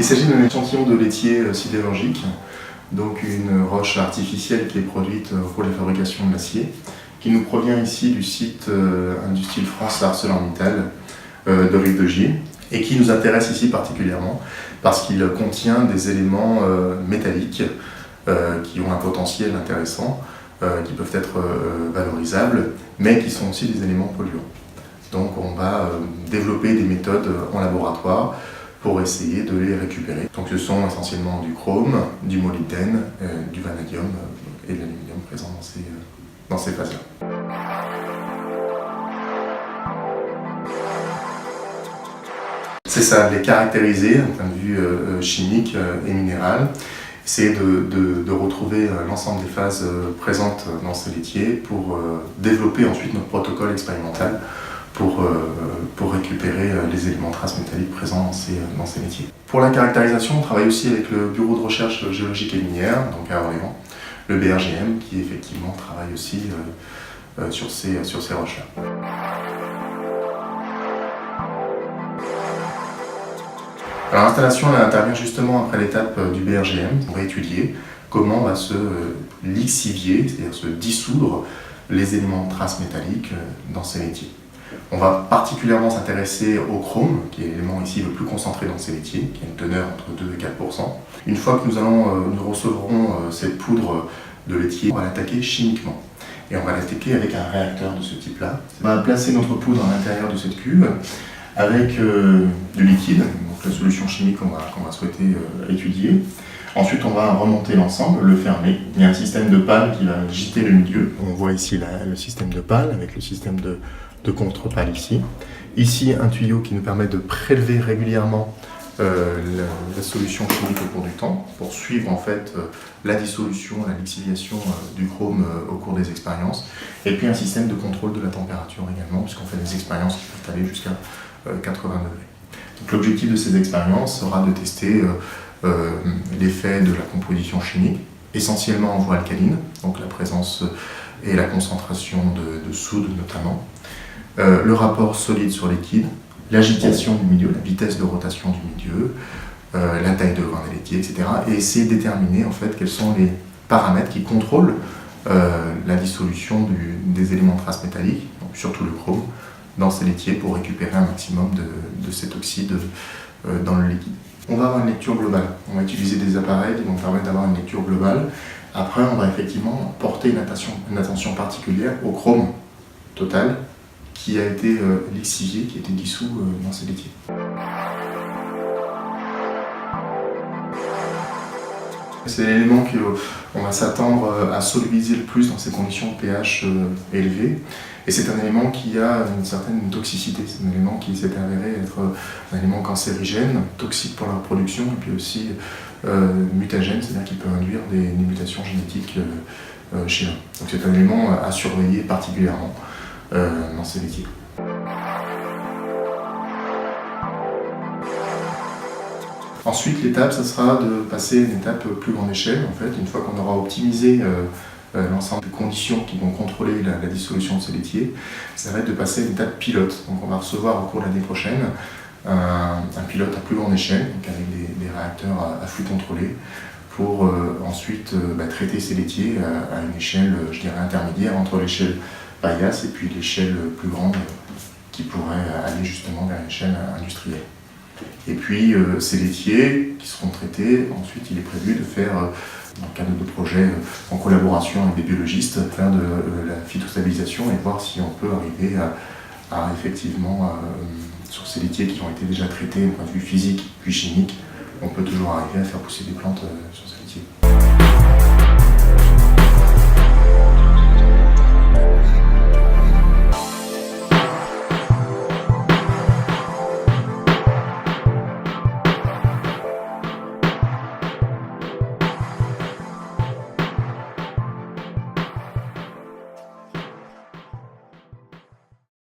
Il s'agit d'un échantillon de laitier sidérurgique, donc une roche artificielle qui est produite pour la fabrication de l'acier, qui nous provient ici du site Industrie France ArcelorMittal de Rive de Gier, et qui nous intéresse ici particulièrement parce qu'il contient des éléments métalliques qui ont un potentiel intéressant, qui peuvent être valorisables, mais qui sont aussi des éléments polluants. Donc on va développer des méthodes en laboratoire pour essayer de les récupérer. Donc ce sont essentiellement du chrome, du molybdène, du vanadium et de l'aluminium présents dans ces phases-là. C'est ça, les caractériser d'un point de vue chimique et minéral. C'est de retrouver l'ensemble des phases présentes dans ces laitiers pour développer ensuite notre protocole expérimental pour récupérer les éléments traces métalliques présents dans ces laitiers. Pour la caractérisation, on travaille aussi avec le Bureau de recherche géologique et minière, donc à Orléans, le BRGM, qui effectivement travaille aussi sur ces roches-là. Alors l'installation elle intervient justement après l'étape du BRGM. On va étudier comment va se lixivier, c'est-à-dire se dissoudre les éléments de traces métalliques dans ces laitiers. On va particulièrement s'intéresser au chrome, qui est l'élément ici le plus concentré dans ces laitiers, qui a une teneur entre 2 et 4%. Une fois que nous recevrons cette poudre de laitier, on va l'attaquer chimiquement. Et on va l'attaquer avec un réacteur de ce type-là. On va placer notre poudre à l'intérieur de cette cuve avec du liquide, donc la solution chimique qu'on va souhaiter étudier. Ensuite, on va remonter l'ensemble, le fermer. Il y a un système de pale qui va gîter le milieu. On voit ici le système de pale avec le système de contre-pale ici. Ici, un tuyau qui nous permet de prélever régulièrement la solution chimique au cours du temps pour suivre en fait la dissolution, la lixiviation du chrome au cours des expériences. Et puis un système de contrôle de la température également, puisqu'on fait des expériences qui peuvent aller jusqu'à 80 degrés. Donc l'objectif de ces expériences sera de tester l'effet de la composition chimique, essentiellement en voie alcaline, donc la présence et la concentration de soude notamment, le rapport solide sur liquide, l'agitation du milieu, la vitesse de rotation du milieu, la taille de grain des laitiers, etc. Et essayer de déterminer en fait quels sont les paramètres qui contrôlent la dissolution des éléments de traces métalliques, donc surtout le chrome, dans ces laitiers pour récupérer un maximum de cet oxyde dans le liquide. On va avoir une lecture globale. On va utiliser des appareils qui vont permettre d'avoir une lecture globale. Après, on va effectivement porter une attention particulière au chrome total qui a été lixivié, qui a été dissous dans ces laitiers. C'est l'élément qu'on va s'attendre à solubiliser le plus dans ces conditions de pH élevées. Et c'est un élément qui a une certaine toxicité. C'est un élément qui s'est avéré être un élément cancérigène, toxique pour la reproduction et puis aussi mutagène, c'est-à-dire qu'il peut induire des mutations génétiques chez l'homme. Donc c'est un élément à surveiller particulièrement dans ces laitiers. Ensuite, l'étape, ça sera de passer à une étape plus grande échelle. En fait, une fois qu'on aura optimisé l'ensemble des conditions qui vont contrôler la dissolution de ces laitiers, ça va être de passer à une étape pilote. Donc on va recevoir au cours de l'année prochaine un pilote à plus grande échelle, donc avec des réacteurs à flux contrôlé, pour ensuite traiter ces laitiers à une échelle, je dirais, intermédiaire entre l'échelle paillasse et puis l'échelle plus grande qui pourrait aller justement vers l'échelle industrielle. Et puis ces laitiers qui seront traités, ensuite il est prévu de faire, dans le cadre de projets en collaboration avec des biologistes, faire de la phytostabilisation et voir si on peut arriver à effectivement, sur ces laitiers qui ont été déjà traités d'un point de vue physique puis chimique, on peut toujours arriver à faire pousser des plantes sur ces laitiers.